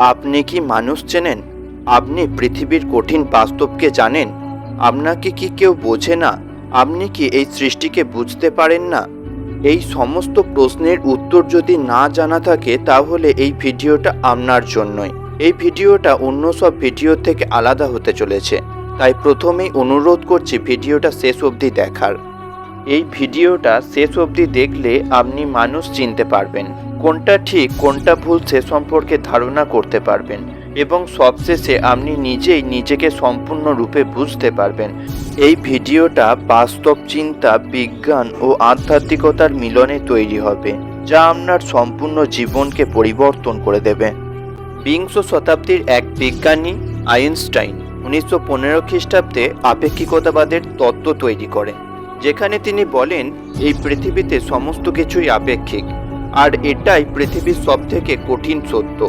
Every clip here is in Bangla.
আপনি কি মানুষ চেনেন? আপনি পৃথিবীর কঠিন বাস্তবকে জানেন? আপনাকে কি কেউ বোঝে না? আপনি কি এই সৃষ্টিকে বুঝতে পারেন না? এই সমস্ত প্রশ্নের উত্তর যদি না জানা থাকে তাহলে এই ভিডিওটা আপনার জন্যই। এই ভিডিওটা অন্য সব ভিডিও থেকে আলাদা হতে চলেছে, তাই প্রথমেই অনুরোধ করছি ভিডিওটা শেষ অবধি দেখার। এই ভিডিওটা শেষ অবধি দেখলে আপনি মানুষ চিনতে পারবেন, কোনটা ঠিক কোনটা ভুল সে সম্পর্কে ধারণা করতে পারবেন এবং সবশেষে আপনি নিজেই নিজেকে সম্পূর্ণরূপে বুঝতে পারবেন। এই ভিডিওটা বাস্তব চিন্তা, বিজ্ঞান ও আধ্যাত্মিকতার মিলনে তৈরি হবে, যা আপনার সম্পূর্ণ জীবনকে পরিবর্তন করে দেবে। বিংশ শতাব্দীর এক বিজ্ঞানী আইনস্টাইন 1915 খ্রিস্টাব্দে আপেক্ষিকতাবাদের তত্ত্ব তৈরি করেন, যেখানে তিনি বলেন এই পৃথিবীতে সমস্ত কিছুই আপেক্ষিক, আর এটাই পৃথিবীর সবথেকে কঠিন সত্য।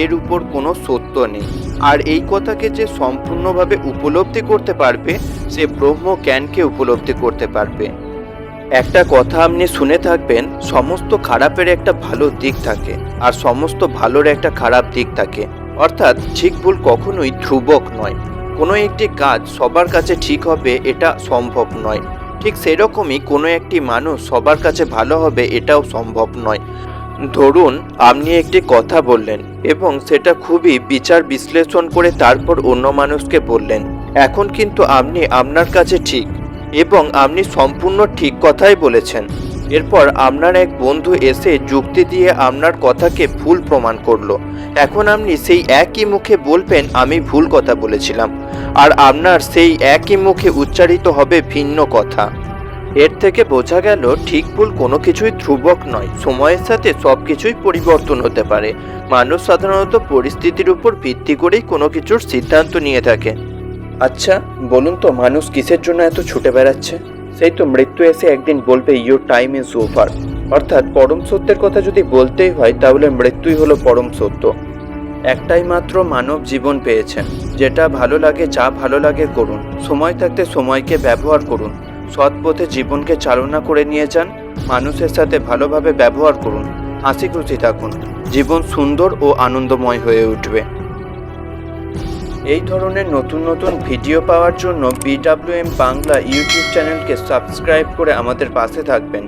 এর উপর কোনো সত্য নেই, আর এই কথাকে যে সম্পূর্ণভাবে উপলব্ধি করতে পারবে সে ব্রহ্ম জ্ঞানকে উপলব্ধি করতে পারবে। একটা কথা আপনি শুনে থাকবেন, সমস্ত খারাপের একটা ভালো দিক থাকে আর সমস্ত ভালোর একটা খারাপ দিক থাকে, অর্থাৎ ঠিক ভুল কখনোই ধ্রুবক নয়। কোনো একটি কাজ সবার কাছে ঠিক হবে এটা সম্ভব নয়, ঠিক সেরকমই কোনো একটি মানুষ সবার কাছে ভালো হবে এটাও সম্ভব নয়। ধরুন আপনি একটি কথা বললেন এবং সেটা খুবই বিচার বিশ্লেষণ করে তারপর অন্য মানুষকে বললেন, এখন কিন্তু আপনি আপনার কাছে ঠিক এবং আপনি সম্পূর্ণ ঠিক কথাই বলেছেন। এরপর আপনার এক বন্ধু এসে যুক্তি দিয়ে আপনার কথাকে ভুল প্রমাণ করলো। এখন আপনি সেই একই মুখে বলবেন আমি ভুল কথা বলেছিলাম, আর আপনার সেই একই মুখে উচ্চারিত হবে ভিন্ন কথা। এর থেকে বোঝা গেল ঠিক ভুল কোনো কিছুই ধ্রুবক নয়, সময়ের সাথে সব কিছুই পরিবর্তন হতে পারে। মানুষ সাধারণত পরিস্থিতির উপর ভিত্তি করেই কোনো কিছুর সিদ্ধান্ত নিয়ে থাকে। আচ্ছা বলুন তো, মানুষ কিসের জন্য এত ছুটে বেড়াচ্ছে? সেই তো মৃত্যু এসে একদিন বলবে ইয়োর টাইম ইজ ওভার। অর্থাৎ পরম সত্যের কথা যদি বলতেই হয় তাহলে মৃত্যুই হলো পরম সত্য। একটাই মাত্র মানব জীবন পেয়েছেন, যেটা ভালো লাগে যা ভালো লাগে করুন, সময় থাকতে সময়কে ব্যবহার করুন, সৎ পথে জীবনকে চালনা করে নিয়ে যান, মানুষের সাথে ভালোভাবে ব্যবহার করুন, হাসি খুশি থাকুন, জীবন সুন্দর ও আনন্দময় হয়ে উঠবে। এই ধরনের নতুন নতুন ভিডিও পাওয়ার জন্য BWM বাংলা ইউটিউব চ্যানেলকে সাবস্ক্রাইব করে আমাদের পাশে থাকবেন।